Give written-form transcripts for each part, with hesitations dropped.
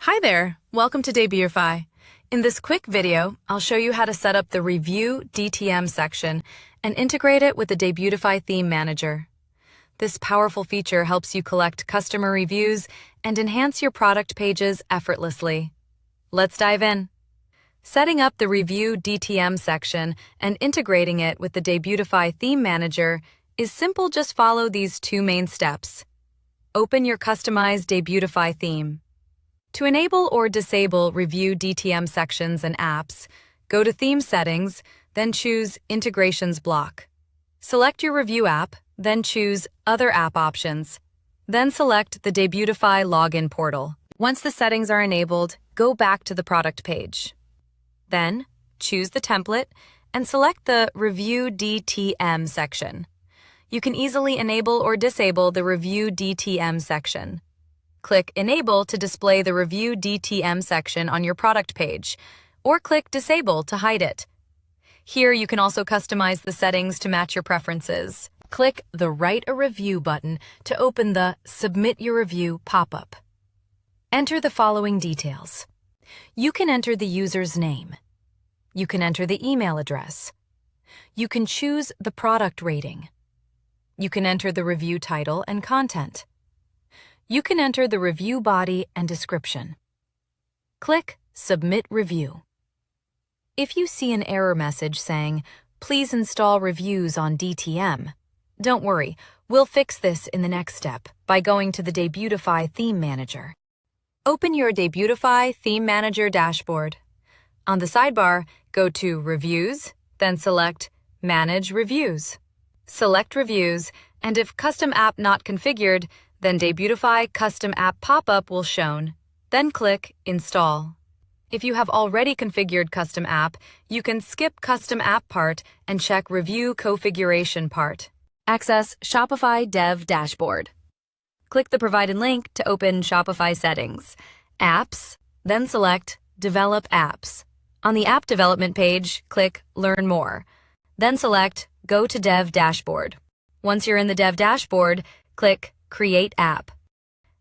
Hi there, welcome to Debutify. In this quick video, I'll show you how to set up the Review DTM section and integrate it with the Debutify Theme Manager. This powerful feature helps you collect customer reviews and enhance your product pages effortlessly. Let's dive in. Setting up the Review DTM section and integrating it with the Debutify Theme Manager is simple. Just follow these two main steps. Open your customized Debutify theme. To enable or disable Review DTM sections and apps, go to Theme Settings, then choose Integrations block. Select your review app, then choose Other App Options. Then select the Debutify Login Portal. Once the settings are enabled, go back to the product page. Then, choose the template and select the Review DTM section. You can easily enable or disable the Review DTM section. Click Enable to display the Review DTM section on your product page, or click Disable to hide it. Here you can also customize the settings to match your preferences. Click the Write a Review button to open the Submit Your Review pop-up. Enter the following details. You can enter the user's name. You can enter the email address. You can choose the product rating. You can enter the review title and content. You can enter the review body and description. Click Submit Review. If you see an error message saying, "Please install reviews on DTM," don't worry, we'll fix this in the next step by going to the Debutify Theme Manager. Open your Debutify Theme Manager dashboard. On the sidebar, go to Reviews, then select Manage Reviews. Select Reviews, and if Custom App not configured, then Debutify Custom App pop-up will shown. Then click Install. If you have already configured Custom App, you can skip Custom App part and check Review Configuration part. Access Shopify Dev Dashboard. Click the provided link to open Shopify Settings, Apps, then select Develop Apps. On the App Development page, click Learn More. Then select Go to Dev Dashboard. Once you're in the Dev Dashboard, click Create App.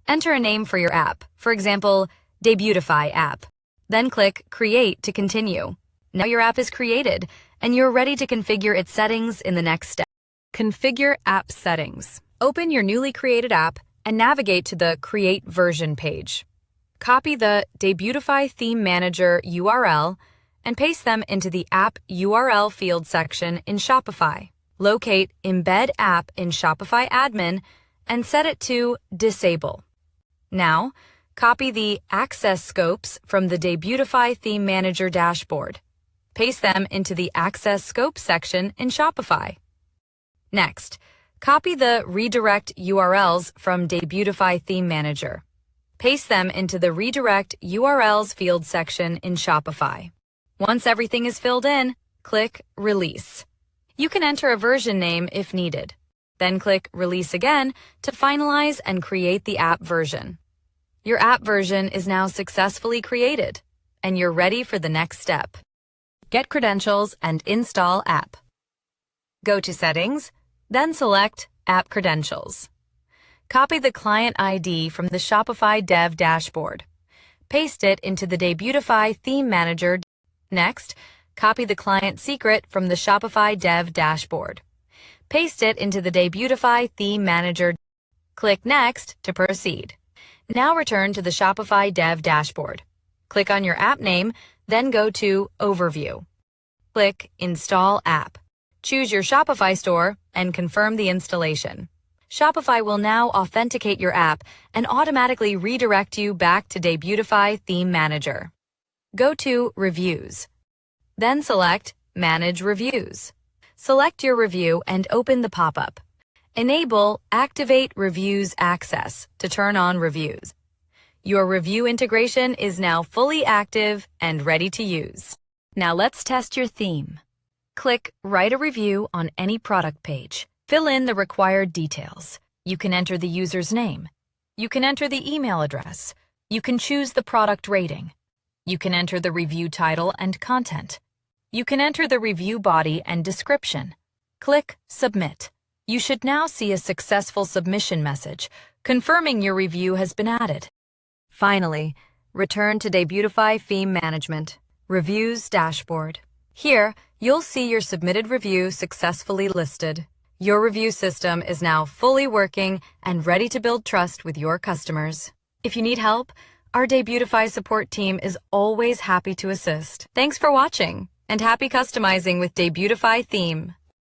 Enter a name for your app, for example, Debutify App. Then click Create to continue. Now your app is created, and you're ready to configure its settings in the next step. Configure App Settings. Open your newly created app and navigate to the Create Version page. Copy the Debutify Theme Manager URL and paste them into the App URL field section in Shopify. Locate Embed App in Shopify Admin and set it to Disable. Now, copy the Access Scopes from the Debutify Theme Manager dashboard. Paste them into the Access Scope section in Shopify. Next, copy the Redirect URLs from Debutify Theme Manager. Paste them into the Redirect URLs field section in Shopify. Once everything is filled in, click Release. You can enter a version name if needed. Then click Release again to finalize and create the app version. Your app version is now successfully created, and you're ready for the next step. Get credentials and install app. Go to Settings, then select App Credentials. Copy the client ID from the Shopify Dev Dashboard. Paste it into the Debutify Theme Manager. Next, copy the client secret from the Shopify Dev Dashboard. Paste it into the Debutify Theme Manager. Click Next to proceed. Now return to the Shopify Dev Dashboard. Click on your app name, then go to Overview. Click Install App. Choose your Shopify store and confirm the installation. Shopify will now authenticate your app and automatically redirect you back to Debutify Theme Manager. Go to Reviews. Then select Manage Reviews. Select your review and open the pop-up. Enable Activate Reviews Access to turn on reviews. Your review integration is now fully active and ready to use. Now let's test your theme. Click Write a Review on any product page. Fill in the required details. You can enter the user's name. You can enter the email address. You can choose the product rating. You can enter the review title and content. You can enter the review body and description. Click Submit. You should now see a successful submission message confirming your review has been added. Finally, Return to Debutify Theme Management, Reviews Dashboard. Here, you'll see your submitted review successfully listed. Your review system is now fully working and ready to build trust with your customers. If you need help, our Debutify support team is always happy to assist. Thanks for watching, and happy customizing with Debutify Theme.